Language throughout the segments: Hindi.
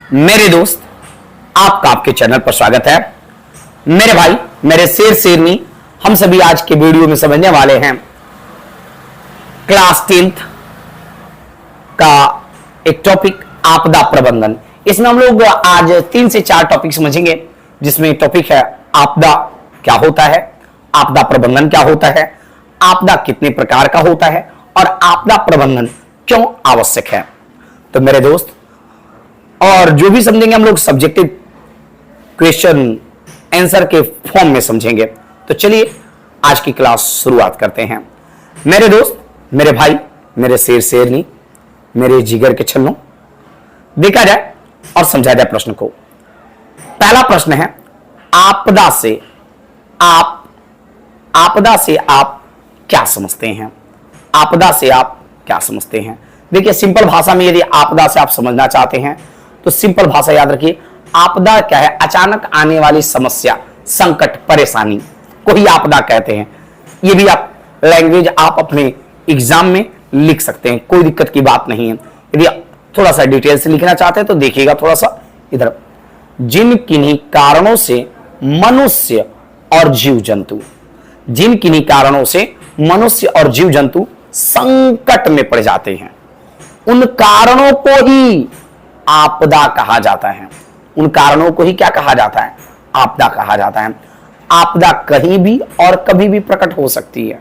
मेरे दोस्त, आपका आपके चैनल पर स्वागत है। मेरे भाई, मेरे शेर शेरनी, हम सभी आज के वीडियो में समझने वाले हैं क्लास 10th का एक टॉपिक आपदा प्रबंधन। इसमें हम लोग आज 3 से 4 टॉपिक समझेंगे, जिसमें टॉपिक है आपदा क्या होता है, आपदा प्रबंधन क्या होता है, आपदा कितने प्रकार का होता है और आपदा प्रबंधन क्यों आवश्यक है। तो मेरे दोस्त, और जो भी समझेंगे हम लोग सब्जेक्टिव क्वेश्चन आंसर के फॉर्म में समझेंगे। तो चलिए आज की क्लास शुरुआत करते हैं। मेरे दोस्त, मेरे भाई, मेरे शेर शेरनी, मेरे जिगर के छल्लों, देखा जाए और समझा जाए प्रश्न को। पहला प्रश्न है, आपदा से आप क्या समझते हैं? आपदा से आप क्या समझते हैं? देखिए, सिंपल भाषा में यदि आपदा से आप समझना चाहते हैं तो सिंपल भाषा याद रखिए। आपदा क्या है? अचानक आने वाली समस्या, संकट, परेशानी को ही आपदा कहते हैं। ये भी आप लैंग्वेज आप अपने एग्जाम में लिख सकते हैं, कोई दिक्कत की बात नहीं है। यदि थोड़ा सा डिटेल से लिखना चाहते हैं तो देखिएगा थोड़ा सा इधर। जिन किन्हीं कारणों से मनुष्य और जीव जंतु, जिन किन्हीं कारणों से मनुष्य और जीव जंतु संकट में पड़ जाते हैं, उन कारणों को ही आपदा कहा जाता है। उन कारणों को ही क्या कहा जाता है? आपदा कहा जाता है। आपदा कहीं भी और कभी भी प्रकट हो सकती है।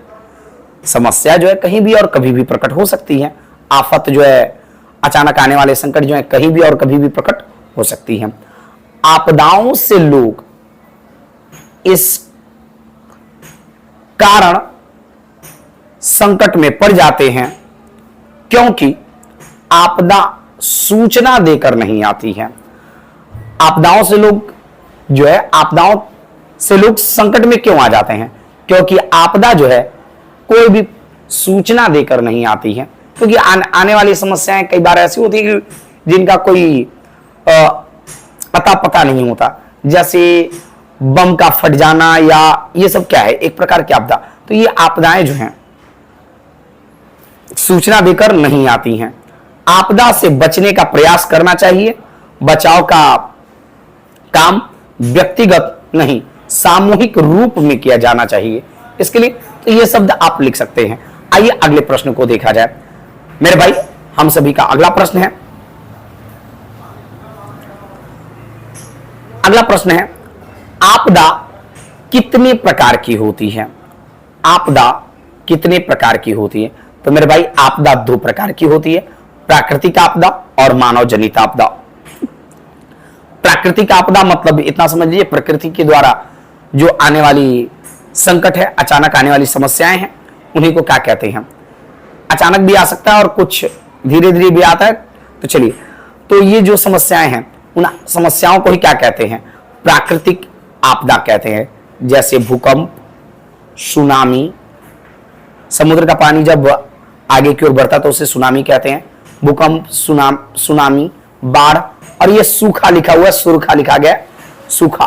समस्या जो है कहीं भी और कभी भी प्रकट हो सकती है। आफत जो है, अचानक आने वाले संकट जो है कहीं भी और कभी भी प्रकट हो सकती है। आपदाओं से लोग इस कारण संकट में पड़ जाते हैं क्योंकि आपदा सूचना देकर नहीं आती है। आपदाओं से लोग जो है, आपदाओं से लोग संकट में क्यों आ जाते हैं? क्योंकि आपदा जो है कोई भी सूचना देकर नहीं आती है। क्योंकि आने वाली समस्याएं कई बार ऐसी होती है कि जिनका कोई अता पता नहीं होता, जैसे बम का फट जाना या ये सब क्या है, एक प्रकार की आपदा। तो ये आपदाएं जो हैं सूचना देकर नहीं आती हैं। आपदा से बचने का प्रयास करना चाहिए। बचाव का काम व्यक्तिगत नहीं, सामूहिक रूप में किया जाना चाहिए। इसके लिए तो ये शब्द आप लिख सकते हैं। आइए अगले प्रश्न को देखा जाए। मेरे भाई, हम सभी का अगला प्रश्न है, आपदा कितने प्रकार की होती है? आपदा कितने प्रकार की होती है? तो मेरे भाई, आपदा 2 प्रकार की होती है, प्राकृतिक आपदा और मानव जनित आपदा। प्राकृतिक आपदा मतलब इतना समझ लीजिए, प्रकृति के द्वारा जो आने वाली संकट है, अचानक आने वाली समस्याएं हैं, उन्हीं को क्या कहते हैं? अचानक भी आ सकता है और कुछ धीरे धीरे भी आता है। तो चलिए, तो ये जो समस्याएं हैं उन समस्याओं को ही क्या कहते हैं? प्राकृतिक आपदा कहते हैं। जैसे भूकंप, सुनामी, समुद्र का पानी जब आगे की ओर बढ़ता तो उसे सुनामी कहते हैं। भूकंप, सुनामी, बाढ़, और ये सूखा लिखा हुआ है, सुरखा लिखा गया, सूखा,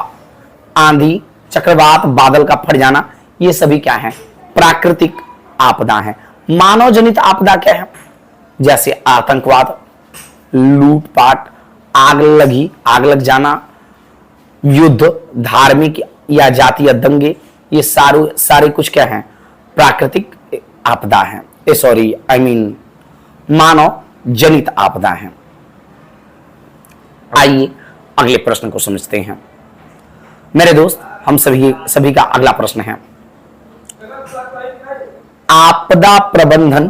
आंधी, चक्रवात, बादल का फट जाना, ये सभी क्या है? प्राकृतिक आपदा है। मानव जनित आपदा क्या है? जैसे आतंकवाद, लूटपाट, आग लग जाना, युद्ध, धार्मिक या जातीय दंगे, ये सारे कुछ क्या है? प्राकृतिक आपदा है। मानव जनित आपदा है। आइए अगले प्रश्न को समझते हैं। मेरे दोस्त, हम सभी का अगला प्रश्न है, आपदा प्रबंधन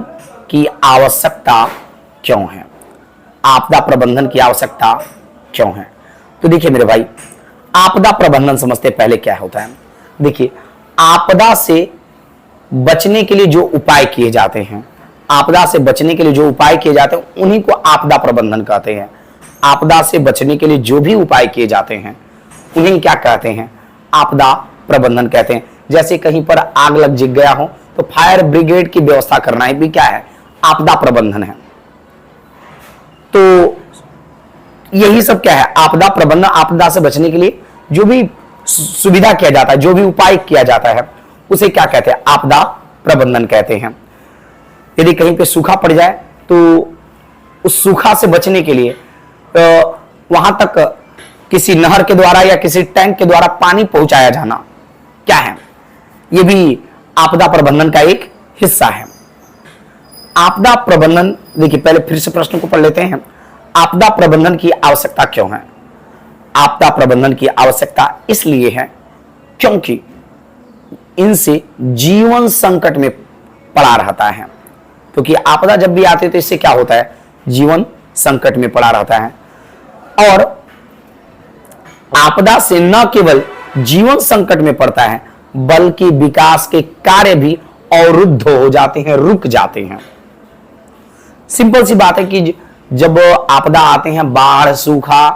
की आवश्यकता क्यों है? आपदा प्रबंधन की आवश्यकता क्यों है? तो देखिए मेरे भाई, आपदा प्रबंधन समझते पहले क्या होता है। देखिए, आपदा से बचने के लिए जो उपाय किए जाते हैं, आपदा से बचने के लिए जो उपाय किए जाते हैं उन्हीं को आपदा प्रबंधन कहते हैं। आपदा से बचने के लिए जो भी उपाय किए जाते हैं उन्हें क्या कहते हैं? आपदा प्रबंधन कहते हैं। जैसे कहीं पर आग लग जिग गया हो तो फायर ब्रिगेड की व्यवस्था करना है भी क्या है? आपदा प्रबंधन है। तो यही सब क्या है? आपदा प्रबंधन। आपदा से बचने के लिए जो भी सुविधा किया जाता है, जो भी उपाय किया जाता है, उसे क्या कहते हैं? आपदा प्रबंधन कहते हैं। यदि कहीं पे सूखा पड़ जाए तो उस सूखा से बचने के लिए वहां तक किसी नहर के द्वारा या किसी टैंक के द्वारा पानी पहुंचाया जाना क्या है? यह भी आपदा प्रबंधन का एक हिस्सा है। आपदा प्रबंधन, देखिए पहले फिर से प्रश्न को पढ़ लेते हैं। आपदा प्रबंधन की आवश्यकता क्यों है? आपदा प्रबंधन की आवश्यकता इसलिए है क्योंकि इनसे जीवन संकट में पड़ा रहता है। क्योंकि आपदा जब भी आती है तो इससे क्या होता है? जीवन संकट में पड़ा रहता है। और आपदा से न केवल जीवन संकट में पड़ता है बल्कि विकास के कार्य भी अवरुद्ध हो जाते हैं, रुक जाते हैं। सिंपल सी बात है कि जब आपदा आते हैं, बाढ़, सूखा,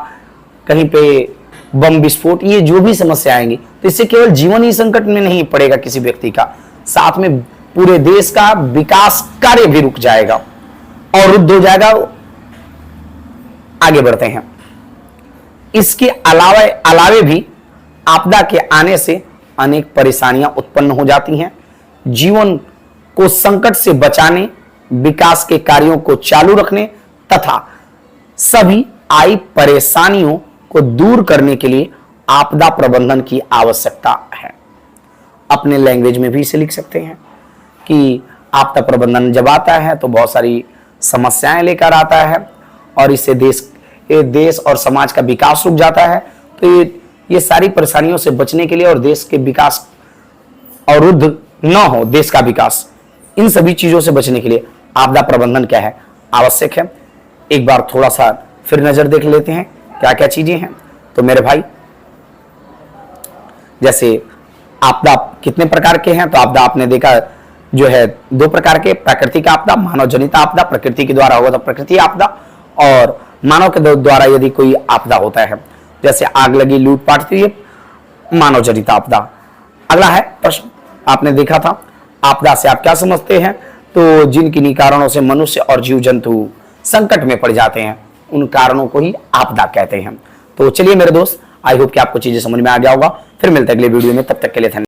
कहीं पे बम विस्फोट, ये जो भी समस्या आएंगी तो इससे केवल जीवन ही संकट में नहीं पड़ेगा किसी व्यक्ति का, साथ में पूरे देश का विकास कार्य भी रुक जाएगा, अवरुद्ध हो जाएगा। आगे बढ़ते हैं। इसके अलावे भी आपदा के आने से अनेक परेशानियां उत्पन्न हो जाती हैं। जीवन को संकट से बचाने, विकास के कार्यों को चालू रखने तथा सभी आई परेशानियों को दूर करने के लिए आपदा प्रबंधन की आवश्यकता है। अपने लैंग्वेज में भी इसे लिख सकते हैं कि आपदा प्रबंधन जब आता है तो बहुत सारी समस्याएं लेकर आता है और इससे देश और समाज का विकास रुक जाता है। तो ये सारी परेशानियों से बचने के लिए और देश के विकास अवरुद्ध न हो, देश का विकास, इन सभी चीजों से बचने के लिए आपदा प्रबंधन क्या है? आवश्यक है। एक बार थोड़ा सा फिर नजर देख लेते हैं क्या क्या चीजें हैं। तो मेरे भाई, जैसे आपदा कितने प्रकार के हैं? तो आपदा आपने देखा जो है 2 प्रकार के, प्राकृतिक आपदा, मानव जनित आपदा। प्रकृति के द्वारा होगा तो प्रकृति आपदा, और मानव के द्वारा यदि कोई आपदा होता है जैसे आग लगी, लूटपाट, तो ये मानव जनित आपदा। अगला है प्रश्न, आपने देखा था आपदा से आप क्या समझते हैं? तो जिन किन्हीं कारणों से मनुष्य और जीव जंतु संकट में पड़ जाते हैं उन कारणों को ही आपदा कहते हैं। तो चलिए मेरे दोस्त, आई होप कि आपको चीजें समझ में आ गया होगा। फिर मिलते हैं अगले वीडियो में, तब तक के लिए धन्यवाद।